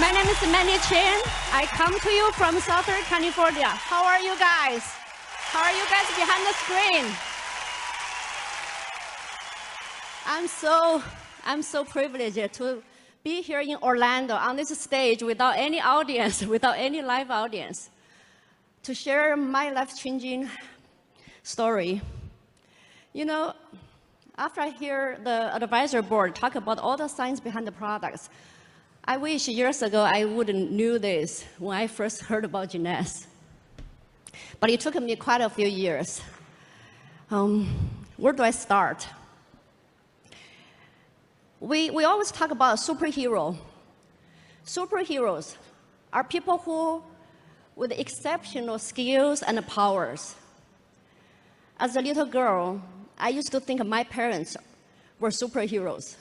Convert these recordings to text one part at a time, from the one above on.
My name is Mandy Chen. I come to you from Southern California. How are you guys? How are you guys behind the screen? I'm so privileged to be here in Orlando on this stage without any audience, without any live audience, to share my life-changing story. You know, after I hear the advisor board talk about all the science behind the products, I wish years ago I wouldn't knew this when I first heard about Genes. But it took me quite a few years. Where do I start? We always talk about superhero. Superheroes are people who, with exceptional skills and powers. As a little girl, I used to think my parents were superheroes.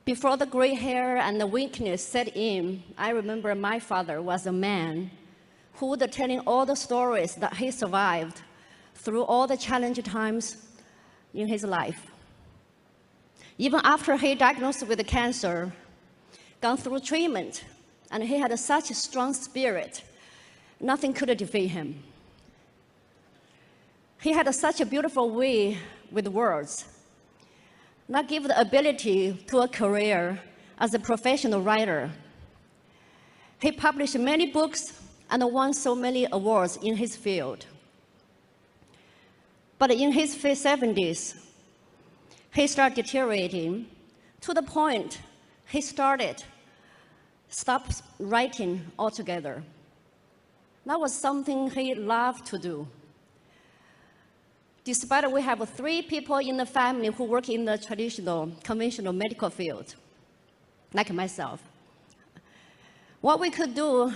Before the gray hair and the weakness set in, I remember my father was a man who was telling all the stories that he survived through all the challenging times in his life. Even after he diagnosed with cancer, gone through treatment, and he had such a strong spirit, nothing could defeat him. He had such a beautiful way with words that gave the ability to a career as a professional writer. He published many books and won so many awards in his field. But in his 70s, he started deteriorating to the point he stopped writing altogether. That was something he loved to do. Despite we have 3 people in the family who work in the traditional, conventional medical field, like myself, what we could do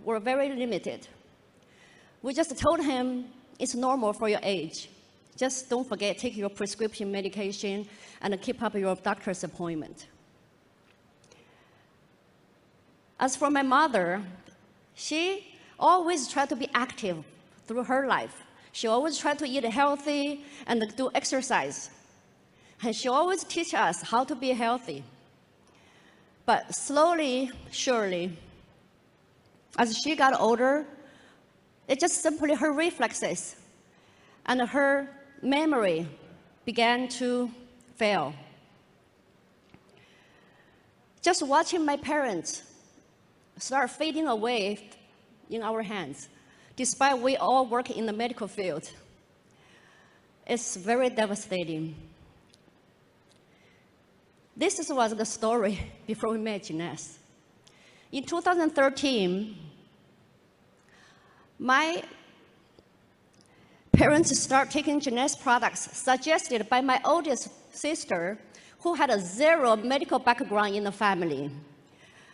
were very limited. We just told him it's normal for your age. Just don't forget, take your prescription medication and keep up your doctor's appointment. As for my mother, she always tried to be active through her life. She always tried to eat healthy and do exercise. And she always teach us how to be healthy. But slowly, surely, as she got older, it just simply her reflexes and her memory began to fail. Just watching my parents start fading away in our hands, despite we all work in the medical field, it's very devastating. This was the story before we met Genes. In 2013, my parents started taking Genes products suggested by my oldest sister, who had a 0 medical background in the family.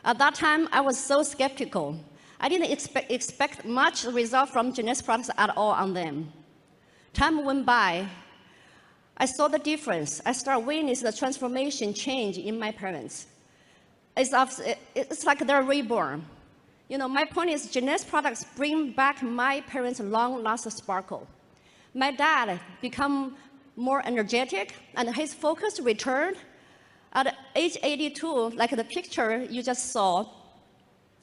At that time, I was so skeptical. I didn't expect much result from Genes products at all on them. Time went by. I saw the difference. I started witnessing the transformation change in my parents. It's like they're reborn. You know, my point is Genes products bring back my parents' long-lasting sparkle. My dad became more energetic, and his focus returned. At age 82, like the picture you just saw,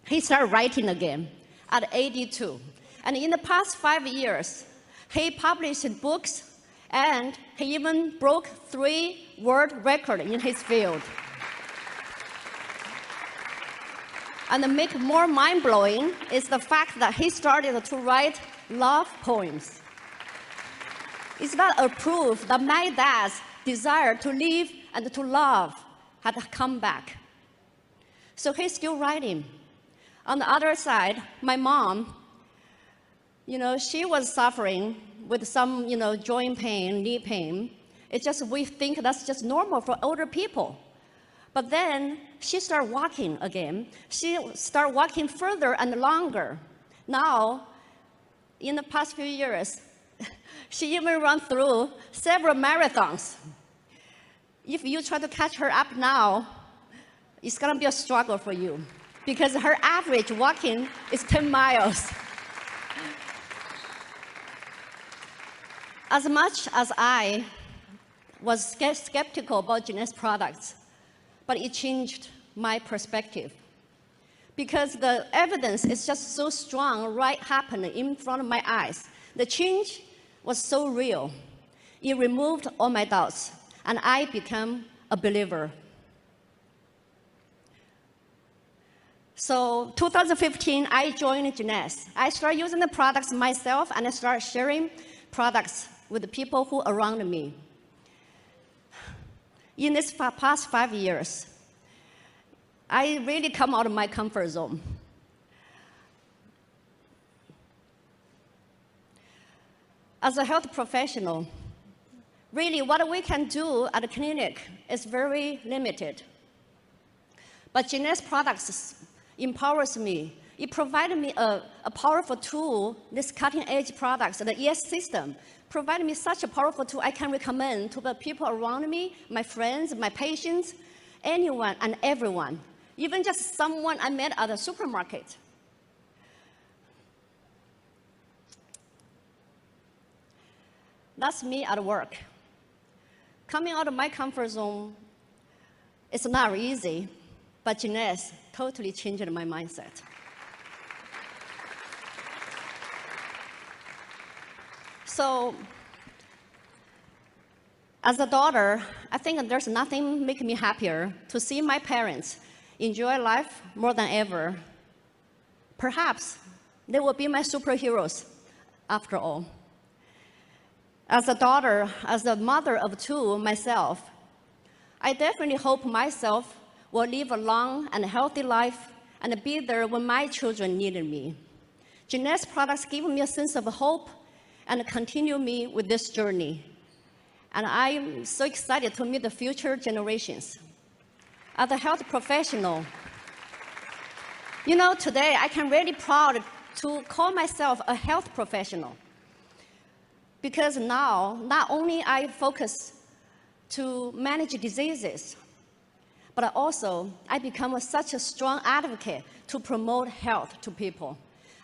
he started writing again at 82. And in the past 5 years, he published books, and he even broke 3 world records in his field. And the make more mind-blowing is the fact that he started to write love poems. Is that a proof that my dad's desire to live and to love had come back? So he's still writing. On the other side, my mom, you know, she was suffering with some, you know, joint pain, knee pain. It's just, we think that's just normal for older people. But then she started walking again. She started walking further and longer. Now, in the past few years, she even ran through several marathons. If you try to catch her up now, it's gonna be a struggle for you, because her average walking is 10 miles. As much as I was skeptical about Genes products, but it changed my perspective. Because the evidence is just so strong, right happening in front of my eyes. The change was so real. It removed all my doubts, and I became a believer. So 2015, I joined Genes. I started using the products myself, and I started sharing products with the people who are around me. In this past 5 years, I really come out of my comfort zone. As a health professional, really what we can do at the clinic is very limited. But Genes products empowers me. It provided me a powerful tool, this cutting-edge products, the ES system, provided me such a powerful tool I can recommend to the people around me, my friends, my patients, anyone and everyone, even just someone I met at a supermarket. That's me at work. Coming out of my comfort zone is not easy, but Genes totally changed my mindset. So, as a daughter, I think there's nothing makes me happier to see my parents enjoy life more than ever. Perhaps they will be my superheroes after all. As a daughter, as a mother of two myself, I definitely hope myself will live a long and healthy life and be there when my children needed me. Genes products give me a sense of hope and continue me with this journey. And I'm so excited to meet the future generations. As a health professional, you know, today I can really proud to call myself a health professional. Because now, not only I focus to manage diseases, but also I become such a strong advocate to promote health to people.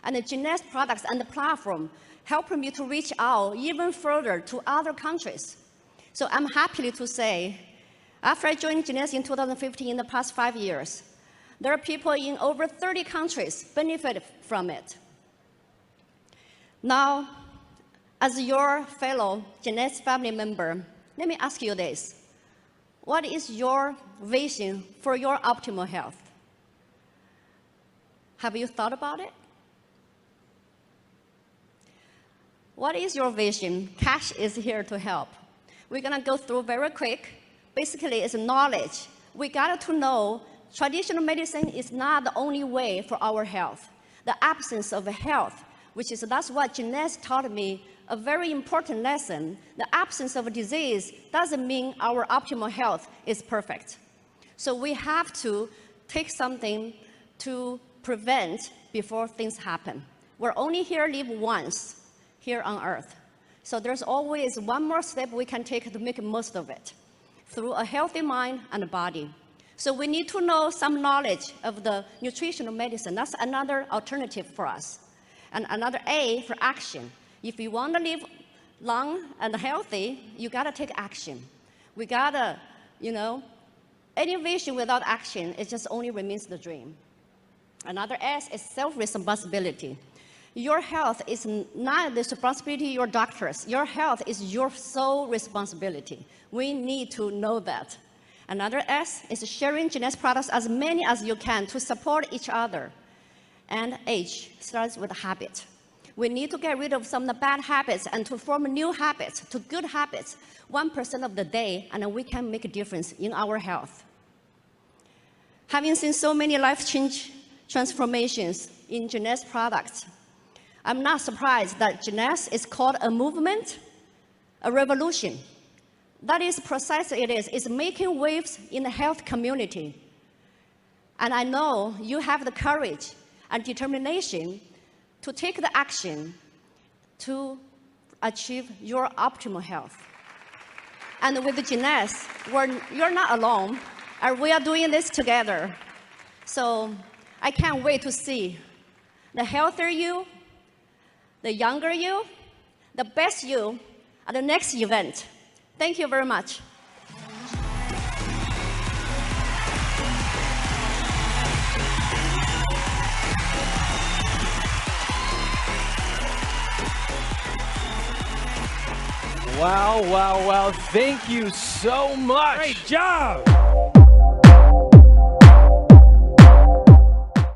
And the Genes products and the platform help me to reach out even further to other countries. So I'm happy to say, after I joined Genes in 2015, in the past 5 years, there are people in over 30 countries benefit from it. Now, as your fellow Genes family member, let me ask you this. What is your vision for your optimal health? Have you thought about it? What is your vision? Cash is here to help. We're going to go through very quick. Basically, it's knowledge. We got to know traditional medicine is not the only way for our health. The absence of health, that's what Genes taught me, a very important lesson. The absence of disease doesn't mean our optimal health is perfect. So we have to take something to prevent before things happen. We're only here live once here on earth. So there's always one more step we can take to make the most of it through a healthy mind and body. So we need to know some knowledge of the nutritional medicine. That's another alternative for us. And another A for action. If you want to live long and healthy, you got to take action. We got to, any vision without action, it just only remains the dream. Another S is self-responsibility. Your health is not the responsibility of your doctors. Your health is your sole responsibility. We need to know that. Another S is sharing Genes products as many as you can to support each other. And H starts with habit. We need to get rid of some of the bad habits and to form new habits, to good habits, 1% of the day, and then we can make a difference in our health. Having seen so many life-change transformations in Genes products, I'm not surprised that Genes is called a movement, a revolution. That is precisely it is. It's making waves in the health community. And I know you have the courage and determination to take the action to achieve your optimal health. And with the Genes, you're not alone, and we are doing this together. So I can't wait to see the healthier you, the younger you, the best you at the next event. Thank you very much. Wow, wow, wow. Thank you so much. Great job.